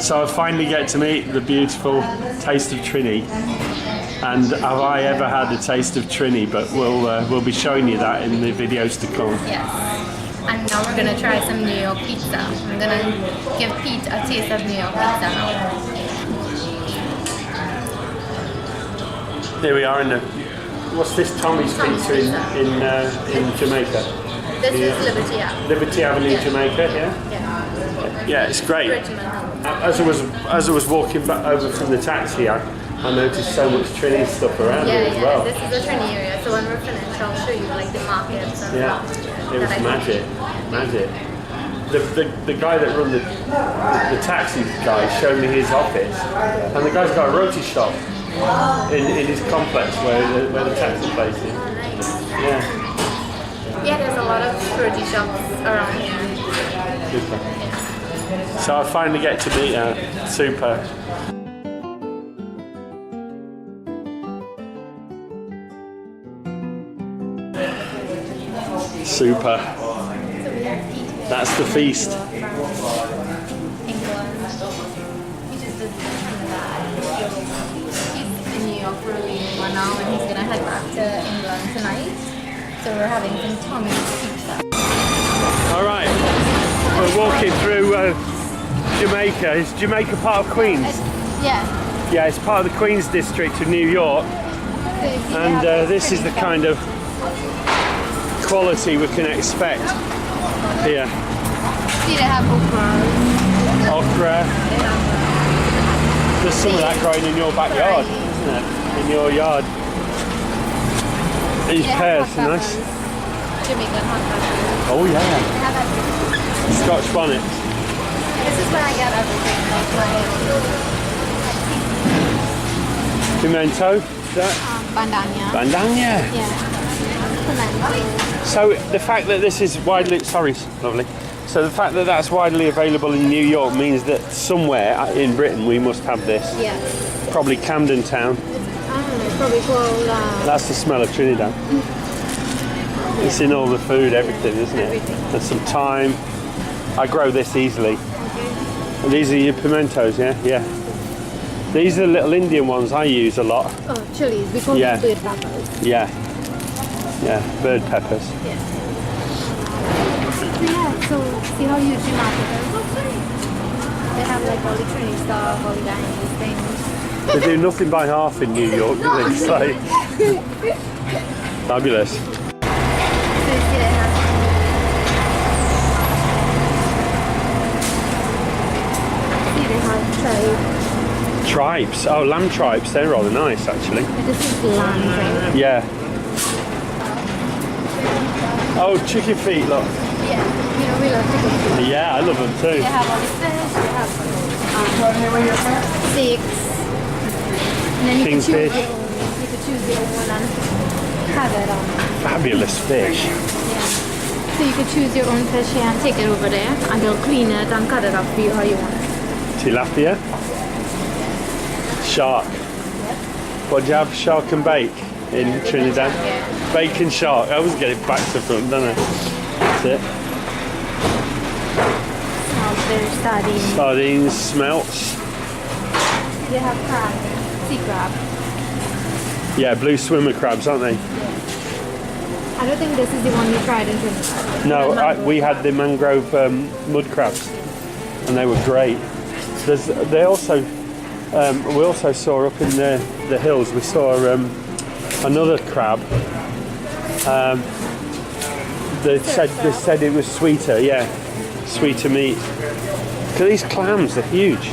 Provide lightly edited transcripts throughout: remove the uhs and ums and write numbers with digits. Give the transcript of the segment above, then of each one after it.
So I finally get to meet the beautiful Taste of Trini. And have I ever had a taste of Trini? But we'll be showing you that in the videos to come. Yes. And now we're gonna try some New York pizza. I'm gonna give Pete a taste of New York pizza now. Here we are in the. What's this? Tommy's Pizza in Jamaica. This is Liberty Avenue. Liberty Avenue, Jamaica. Yeah. Yeah, it's great. Richmond Hill. As I was walking back over from the taxi, I noticed so much Trini stuff around here as well. This is the Trini area. So when we're finished, I'll show you like the markets and it was magic. The guy that run the taxi guy showed me his office, and the guy's got a roti shop in his complex where the taxi place is. Yeah, there's a lot of roti shops around here. Super. So I finally get to meet her. Super. Super. That's the feast. He's in New York for a week now, and he's gonna head back to England tonight. So we're having some Tommy's pizza. All right, we're walking through Jamaica. Is Jamaica part of Queens? Yeah, it's part of the Queens district of New York. And this is the kind of quality we can expect here. See, they have Okra. There's some of that growing in your backyard, isn't it? In your yard. These pears are nice. Jamaican hot peppers. Oh yeah. Scotch bonnet. This is where I get everything. Pimento. Is that? Bandana. Bandana. Yeah. Pimento. So the fact that this is widely, lovely. So the fact that that's widely available in New York means that somewhere in Britain we must have this. Yeah. Probably Camden Town. Probably called. That's the smell of Trinidad. It's in all the food, everything, isn't it? Everything. There's some thyme. I grow this easily. And these are your pimentos, yeah? Yeah. These are the little Indian ones I use a lot. Oh, chilies. We call them bird peppers. Yeah. Yeah, bird peppers. Yeah, so see how huge the market is? They have like all the Trini stuff, all the Chinese things. They do nothing by half in New York, do they? It's like fabulous. So you see they have Tribes. Oh, lamb tribes. They're rather nice, actually. This is lamb tripe. Yeah. Oh, chicken feet, look. Yeah, we love chicken feet. Yeah, I love them too. They have all the fish, they have steaks. And then you can choose your own. You could choose your own and have it on. Fabulous fish. Yeah. So you could choose your own fish here and take it over there, and they'll clean it and cut it up for you how you want it. Tilapia. Shark. What do you have? Shark and bake in Trinidad? Yeah. Bacon shark. I always get it back to front, don't I? That's it. There's sardines. Sardines, smelts. They have crab, sea crab. Yeah, blue swimmer crabs, aren't they? Yeah. I don't think this is the one we tried in Trinidad. No, we had the mangrove mud crabs, and they were great. We also saw up in the hills. We saw another crab. They said it was sweeter. Yeah, sweeter meat. Look at these clams. They're huge.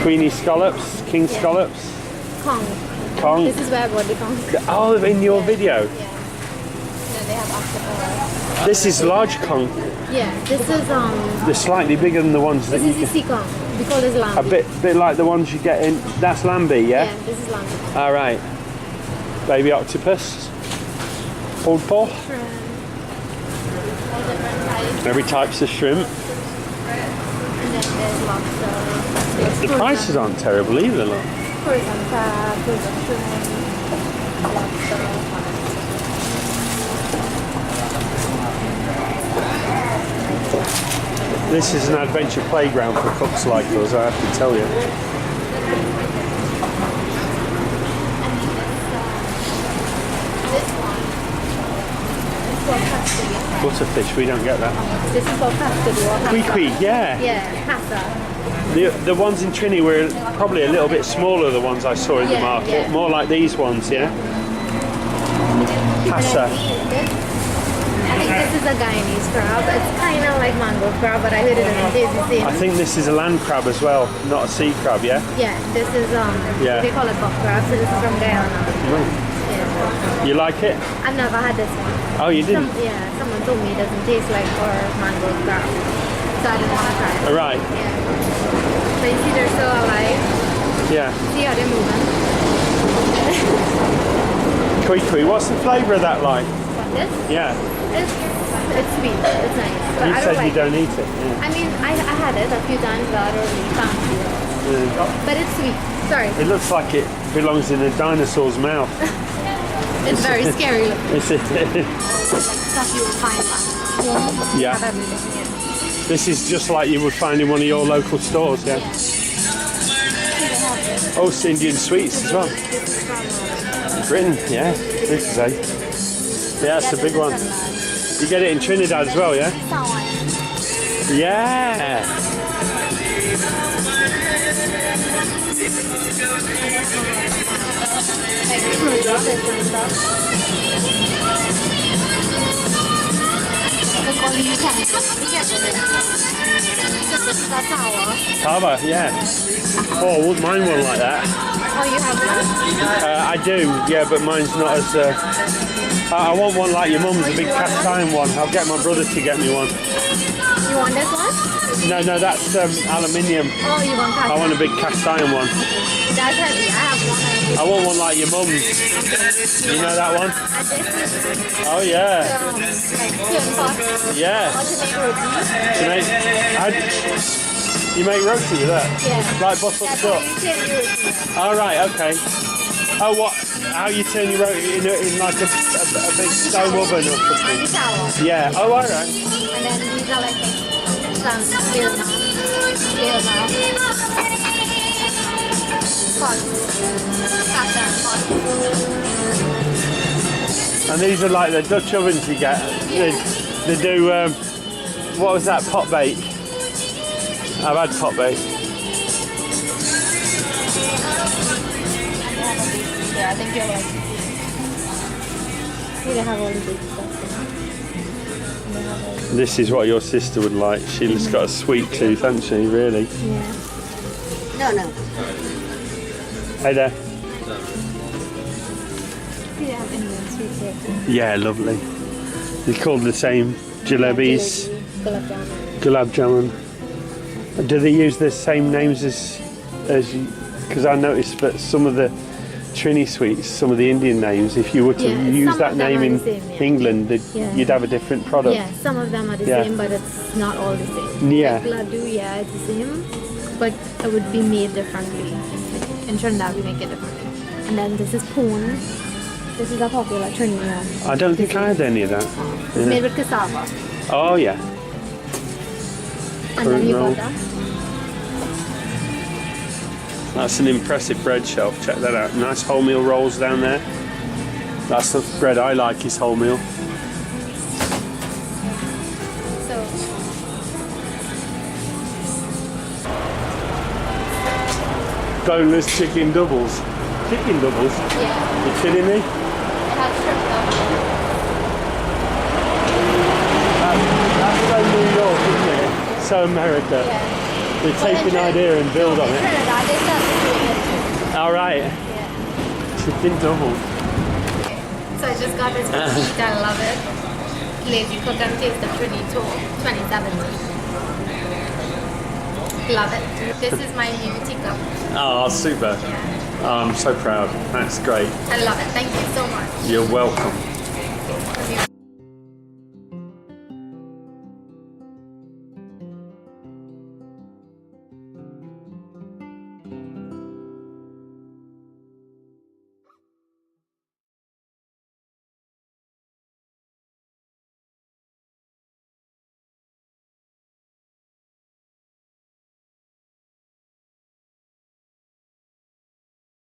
Queenie scallops, king scallops. Kong. This is where I bought the Kong. Oh, in your video. Yeah. No, they have octopus. This is large Kong. Yeah, this is They're slightly bigger than the ones that this is the sea Kong. We call this lambi. a bit like the ones you get in. That's lambi, yeah. Yeah, this is lambi. All right. Baby octopus. Pulled pork. Shrimp. All different types. Every types of shrimp. And then there's lobster. The prices aren't terrible either, look. Frozen crab, frozen shrimp, lobster. This is an adventure playground for cooks like us, I have to tell you. Butterfish, we don't get that. This is called pasta. Quiqui, yeah. Yeah, pasta. The ones in Trini were probably a little bit smaller, the ones I saw in the market. Yeah. More like these ones, yeah? Pasta. I think this is a Guyanese crab. It's kind of like mango crab, but I heard it doesn't taste the same. I think this is a land crab as well, not a sea crab, yeah? Yeah, this is, they call it buck crab, so this is from Guyana. Mm. Yeah. You like it? I've never had this one. Oh, you didn't? Someone told me it doesn't taste like our mango crab, so I didn't want to try it. Right. Yeah. So you see they're still alive. Yeah. See how they're moving. Quiqui, what's the flavour of that like? What, this? Yeah. It's sweet. It's nice. But You I said don't you like don't it. eat it. Yeah. I mean, I had it a few times, but I don't really fancy it. But it's sweet. Sorry. It looks like it belongs in a dinosaur's mouth. It's very scary looking. Is it? Stuff you would find like Yeah. have everything. Yeah. This is just like you would find in one of your local stores, yeah? Oh, it's Indian sweets as well. Britain, yeah. This is a... Yeah, that's a big one. You get it in Trinidad as well, yeah? Yeah! Taba, yeah. Oh, I wouldn't mind one like that. Oh, you have one? I do, yeah, but mine's not as... I want one like your mum's, a big cast iron one. I'll get my brother to get me one. You want this one? No, that's aluminium. Oh, you want cast I want a big cast iron one. That's heavy. I have one. I want one like your mum's. You know that one? Oh, yeah. Like tin pot. Yeah. Or to make roti. You make roti with that? Yeah. Like bottled That's up? how you turn your roti. All right, okay. Oh, what? How you turn your roti in like a big stone oven or something? Tower. Yeah. Oh, all right. And then these are like some steel now. And these are like the Dutch ovens you get. They do, what was that, pot bake? I've had pot bake. Yeah, I think you're like. They have all the big stuff. This is what your sister would like. She's got a sweet tooth, hasn't she, really? Yeah. No. Hey there. They have Indian sweets here. Yeah, lovely. They're called the same jalebis, gulab jamun. Do they use the same names as you? Because I noticed that some of the Trini sweets, some of the Indian names, if you were to use that name in England, you'd have a different product. Yeah, some of them are the same, but it's not all the same. Yeah. Like laddu, yeah, it's the same, but it would be made differently. Like in Trinidad, we make it differently. And then this is poon. This is a popular Trinidad. I don't think I had any of that. It's made with cassava. Oh, yeah. And then you got that. That's an impressive bread shelf. Check that out. Nice wholemeal rolls down there. That's the bread I like, is wholemeal. So, Boneless chicken doubles. Chicken doubles? yeah, You kidding me? it has shrimp though. That's so New York, isn't it? So America. Yeah. They take an idea and build on it. Trinidad, they start doing it. All right. Yeah. Chicken double. So I just got this receipt. I love it. Lazy Cook and Taste of Trini 2017. Love it. This is my new teacup. Oh, super. Yeah. Oh, I'm so proud. That's great. I love it. Thank you so much. You're welcome.